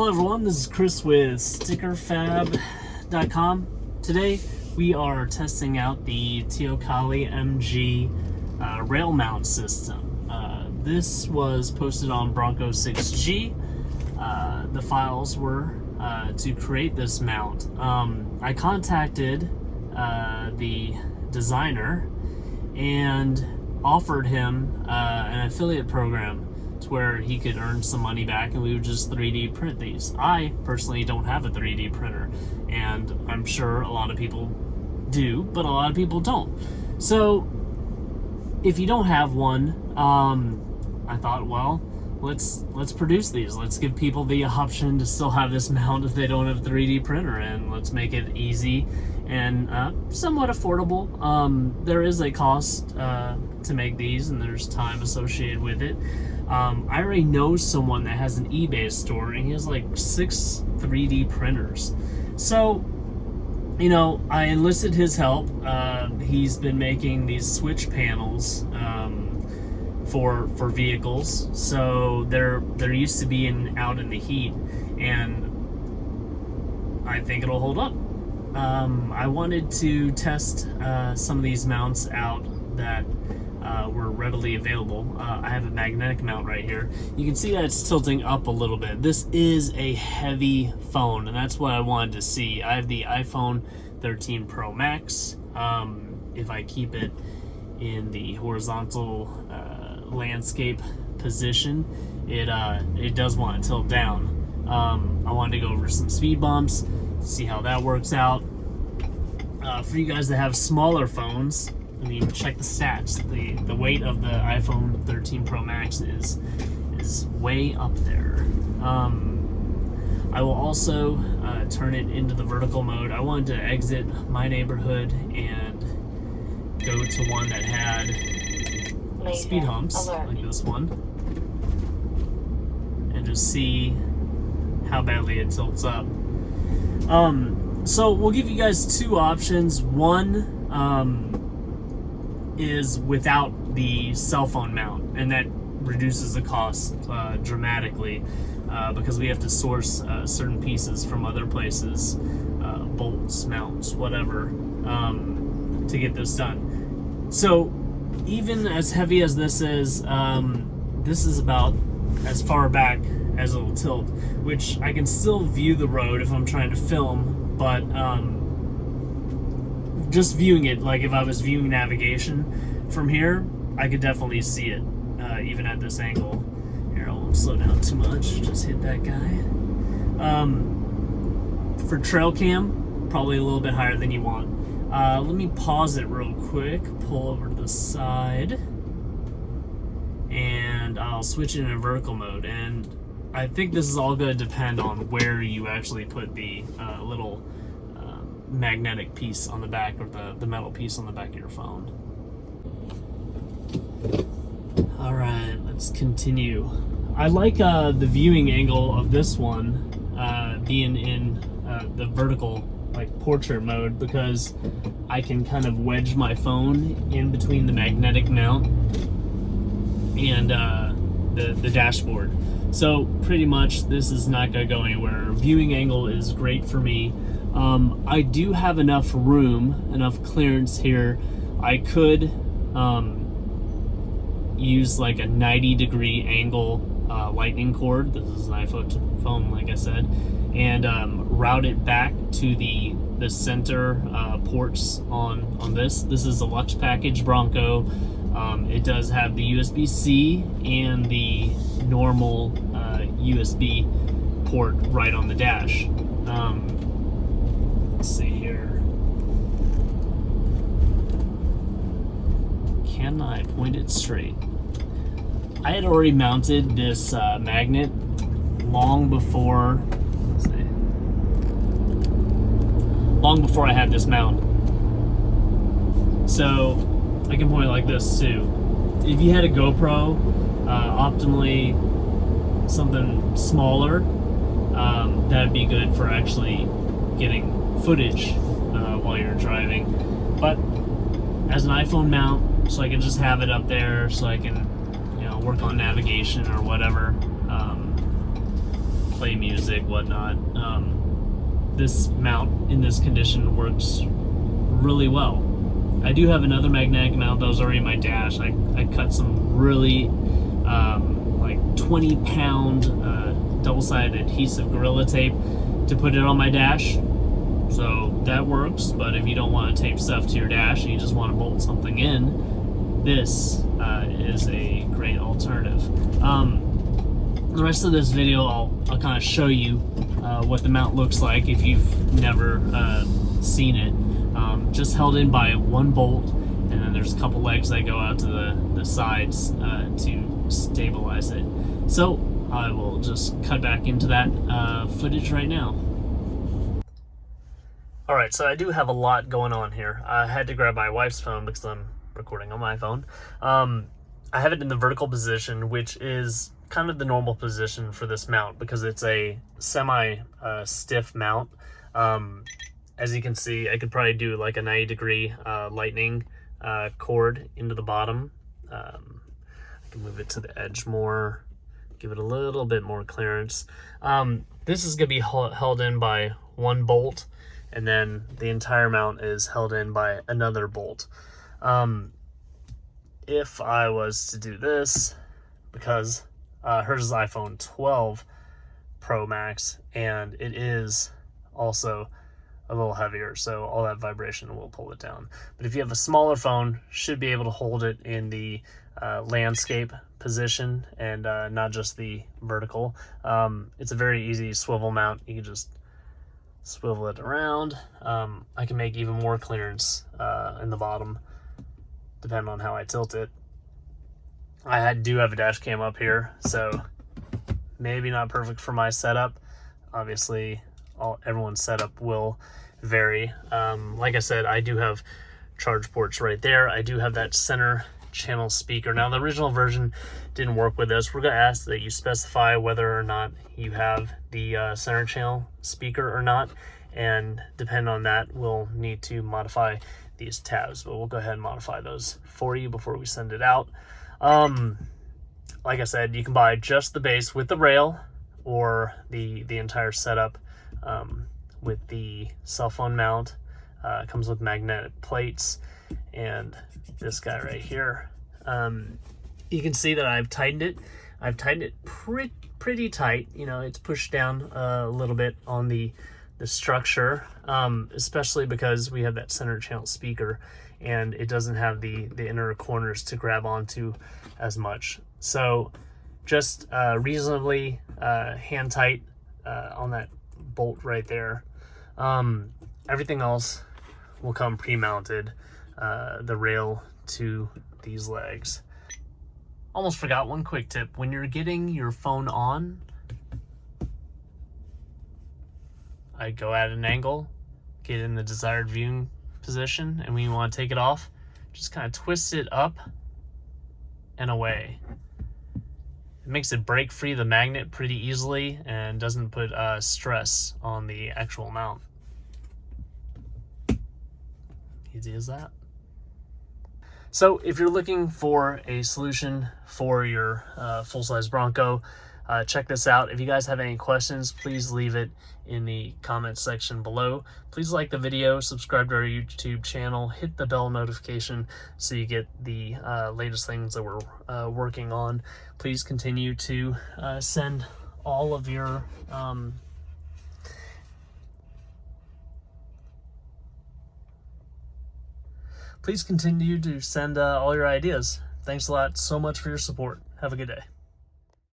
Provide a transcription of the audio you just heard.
Hello everyone, this is Chris with StickerFab.com. Today we are testing out the Teocalli MG rail mount system. This was posted on Bronco 6G. The files were to create this mount. I contacted the designer and offered him an affiliate program to where he could earn some money back and we would just 3D print these. I personally don't have a 3D printer, and I'm sure a lot of people do, but a lot of people don't. So if you don't have one, I thought, well, let's produce these. Let's give people the option to still have this mount if they don't have a 3D printer, and let's make it easy and somewhat affordable. There is a cost to make these, and there's time associated with it. I already know someone that has an eBay store, and he has like 6 3D printers. So, you know, I enlisted his help. He's been making these switch panels for vehicles, so they're used to being out in the heat, and I think it'll hold up. I wanted to test some of these mounts out that were readily available. I have a magnetic mount right here. You can see that it's tilting up a little bit. This is a heavy phone, and that's what I wanted to see. I have the iPhone 13 Pro Max. If I keep it in the horizontal landscape position, it does want to tilt down. I wanted to go over some speed bumps, see how that works out. For you guys that have smaller phones, I mean, check the stats. The weight of the iPhone 13 Pro Max is way up there. I will also turn it into the vertical mode. I wanted to exit my neighborhood and go to one that had speed humps, like this one, and just see how badly it tilts up. So we'll give you guys 2 options. One is without the cell phone mount, and that reduces the cost dramatically because we have to source certain pieces from other places, bolts, mounts, whatever, to get this done. So even as heavy as this is about as far back as it'll tilt, which I can still view the road if I'm trying to film, but just viewing it, like if I was viewing navigation from here, I could definitely see it, even at this angle. Here, I won't slow down too much, just hit that guy. For trail cam, probably a little bit higher than you want. Let me pause it real quick, pull over to the side, and I'll switch it in a vertical mode. And I think this is all going to depend on where you actually put the little magnetic piece on the back, or the metal piece on the back of your phone. All right, let's continue. I like the viewing angle of this one being in the vertical, like portrait mode, because I can kind of wedge my phone in between the magnetic mount and the dashboard. So pretty much this is not going to go anywhere. Viewing angle is great for me. I do have enough room, enough clearance here. I could use like a 90-degree angle lightning cord. This is an iPhone phone, like I said, and route it back to the center ports on this. This is a Lux package Bronco. It does have the USB-C and the normal USB port right on the dash. Let's see here. Can I point it straight? I had already mounted this magnet long before I had this mount. So I can point it like this too. If you had a GoPro, optimally something smaller, that'd be good for actually getting footage while you're driving. But as an iPhone mount, so I can just have it up there, so I can, you know, work on navigation or whatever. play music, whatnot. This mount in this condition works really well. I do have another magnetic mount that was already in my dash. I cut some really like 20-pound double-sided adhesive Gorilla Tape to put it on my dash. So that works, but if you don't want to tape stuff to your dash and you just want to bolt something in, this is a great alternative. The rest of this video, I'll kind of show you what the mount looks like if you've never seen it. Just held in by one bolt, and then there's a couple legs that go out to the sides to stabilize it. So I will just cut back into that footage right now. Alright, so I do have a lot going on here. I had to grab my wife's phone because I'm recording on my phone. I have it in the vertical position, which is kind of the normal position for this mount because it's a semi-stiff mount. As you can see, I could probably do like a 90-degree lightning cord into the bottom. I can move it to the edge more, give it a little bit more clearance. This is going to be held in by one bolt, and then the entire mount is held in by another bolt. If I was to do this, because hers is iPhone 12 Pro Max, and it is also a little heavier, so all that vibration will pull it down. But if you have a smaller phone, should be able to hold it in the landscape position and not just the vertical. It's a very easy swivel mount. You can just swivel it around. I can make even more clearance in the bottom depending on how I tilt it. I do have a dash cam up here, so maybe not perfect for my setup. Obviously, everyone's setup will vary. Like I said, I do have charge ports right there. I do have that center channel speaker. Now, the original version didn't work with this. We're going to ask that you specify whether or not you have the center channel speaker or not, and depending on that, we'll need to modify these tabs, but we'll go ahead and modify those for you before we send it out. Like I said, you can buy just the base with the rail or the entire setup with the cell phone mount. It comes with magnetic plates and this guy right here. You can see that I've tightened it. I've tightened it pretty tight. You know, it's pushed down a little bit on the structure, especially because we have that center channel speaker and it doesn't have the inner corners to grab onto as much. So just reasonably hand tight on that bolt right there. Everything else will come pre-mounted, the rail to these legs. Almost forgot one quick tip. When you're getting your phone on, I go at an angle, get in the desired viewing position, and when you want to take it off, just kind of twist it up and away. It makes it break free the magnet pretty easily and doesn't put stress on the actual mount. Easy as that. So if you're looking for a solution for your full-size Bronco, check this out. If you guys have any questions, please leave it in the comments section below. Please like the video, subscribe to our YouTube channel, hit the bell notification so you get the latest things that we're working on. Please continue to send all of your all your ideas. Thanks a lot so much for your support. Have a good day.